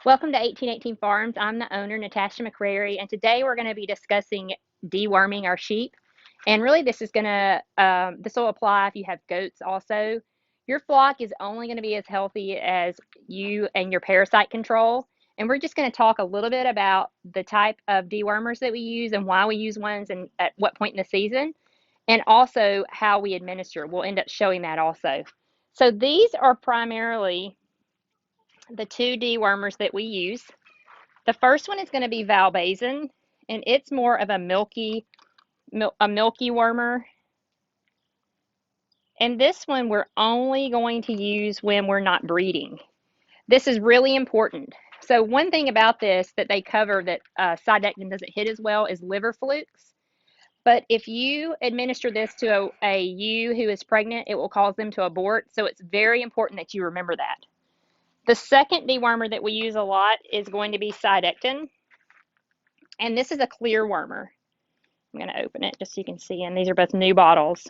Welcome to 1818 Farms. I'm the owner, Natasha McCrary, and today we're going to be discussing deworming our sheep. And really, this will apply if you have goats also. Your flock is only going to be as healthy as you and your parasite control. And we're just going to talk a little bit about the type of dewormers that we use and why we use ones and at what point in the season, and also how we administer. We'll end up showing that also. So these are primarily the two dewormers that we use. The first one is going to be Valbasin, and it's more of a milky wormer. And this one we're only going to use when we're not breeding. This is really important. So one thing about this that they cover that Cidecton doesn't hit as well is liver flukes. But if you administer this to a ewe who is pregnant, it will cause them to abort. So it's very important that you remember that. The second dewormer that we use a lot is going to be Cidecton. And this is a clear wormer. I'm going to open it just so you can see. And these are both new bottles.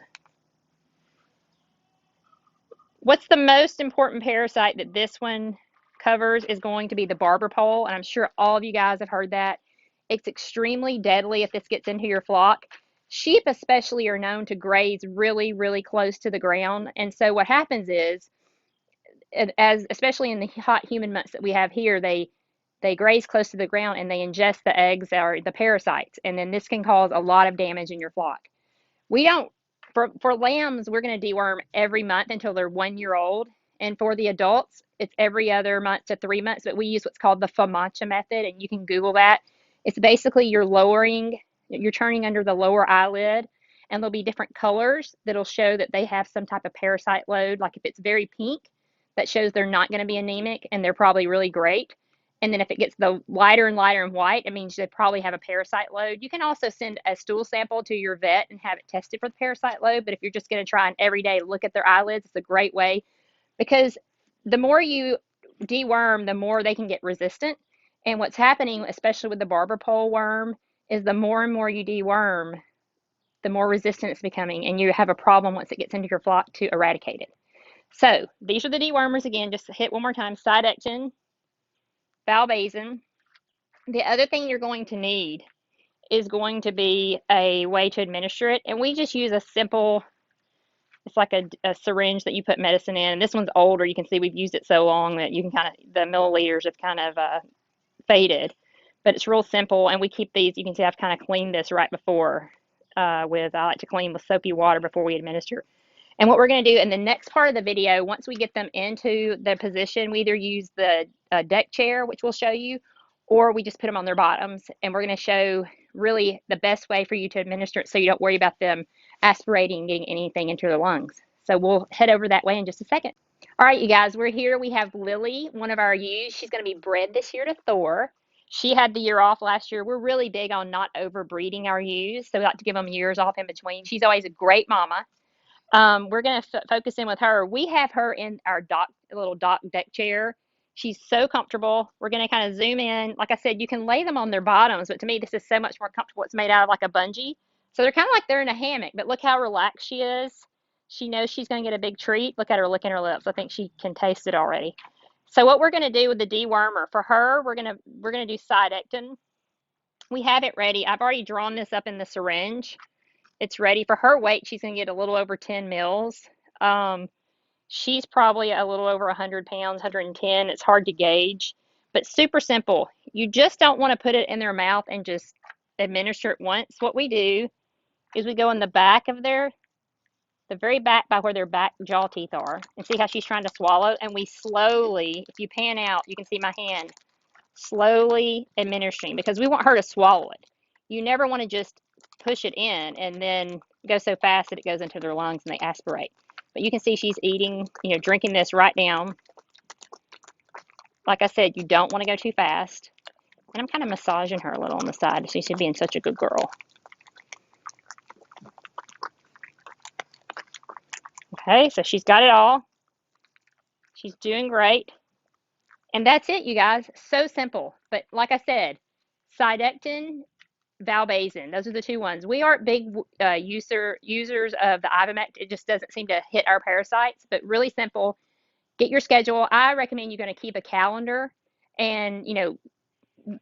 What's the most important parasite that this one covers is going to be the barber pole. And I'm sure all of you guys have heard that. It's extremely deadly if this gets into your flock. Sheep especially are known to graze really, really close to the ground. And so what happens is, especially in the hot humid months that we have here, they graze close to the ground and they ingest the eggs or the parasites, and then this can cause a lot of damage in your flock. We don't, for lambs, we're going to deworm every month until they're 1 year old, and for the adults, it's every other month to 3 months, but we use what's called the Famacha method, and you can Google that. It's basically you're turning under the lower eyelid, and there'll be different colors that'll show that they have some type of parasite load. Like if it's very pink, that shows they're not going to be anemic and they're probably really great. And then if it gets the lighter and lighter and white, it means they probably have a parasite load. You can also send a stool sample to your vet and have it tested for the parasite load. But if you're just going to try and every day look at their eyelids, it's a great way, because the more you deworm, the more they can get resistant. And what's happening, especially with the barber pole worm, is the more and more you deworm, the more resistant it's becoming. And you have a problem once it gets into your flock to eradicate it. So these are the dewormers again, just to hit one more time: Cidecton, Valbasin. The other thing you're going to need is going to be a way to administer it. And we just use a simple, it's like a syringe that you put medicine in. And this one's older. You can see we've used it so long that you can the milliliters have kind of faded. But it's real simple. And we keep these, you can see I've kind of cleaned this right before I like to clean with soapy water before we administer. And what we're going to do in the next part of the video, once we get them into the position, we either use the deck chair, which we'll show you, or we just put them on their bottoms. And we're going to show really the best way for you to administer it so you don't worry about them aspirating and getting anything into their lungs. So we'll head over that way in just a second. All right, you guys, we're here. We have Lily, one of our ewes. She's going to be bred this year to Thor. She had the year off last year. We're really big on not overbreeding our ewes, so we like to give them years off in between. She's always a great mama. We're going to focus in with her. We have her in our little dock deck chair. She's so comfortable. We're going to kind of zoom in. Like I said, you can lay them on their bottoms, but to me, this is so much more comfortable. It's made out of like a bungee. So they're kind of like they're in a hammock, but look how relaxed she is. She knows she's going to get a big treat. Look at her licking her lips. I think she can taste it already. So what we're going to do with the dewormer, for her, we're going to do Cidecton. We have it ready. I've already drawn this up in the syringe. It's ready. For her weight, she's going to get a little over 10 mils. She's probably a little over 100 pounds, 110. It's hard to gauge, but super simple. You just don't want to put it in their mouth and just administer it once. What we do is we go in the back of the very back by where their back jaw teeth are, and see how she's trying to swallow, and we slowly, if you pan out, you can see my hand, slowly administering, because we want her to swallow it. You never want to just push it in and then go so fast that it goes into their lungs and they aspirate. But you can see she's eating, drinking this right down. Like I said, you don't want to go too fast. And I'm kind of massaging her a little on the side. She's being such a good girl. Okay, so she's got it all. She's doing great. And that's it, you guys. So simple. But like I said, Cidecton, Valbasin, those are the two ones. We aren't big users of the Ivomect. It just doesn't seem to hit our parasites, but really simple. Get your schedule. I recommend you're going to keep a calendar and,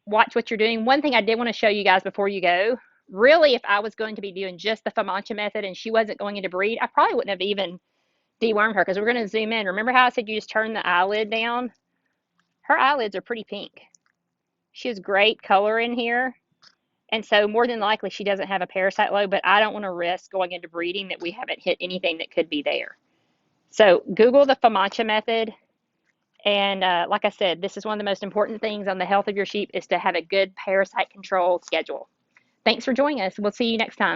watch what you're doing. One thing I did want to show you guys before you go, really, if I was going to be doing just the Famacha method and she wasn't going into breed, I probably wouldn't have even dewormed her because we're going to zoom in. Remember how I said you just turn the eyelid down? Her eyelids are pretty pink. She has great color in here. And so more than likely she doesn't have a parasite load, but I don't want to risk going into breeding that we haven't hit anything that could be there. So Google the Famacha method. And like I said, this is one of the most important things on the health of your sheep is to have a good parasite control schedule. Thanks for joining us. We'll see you next time.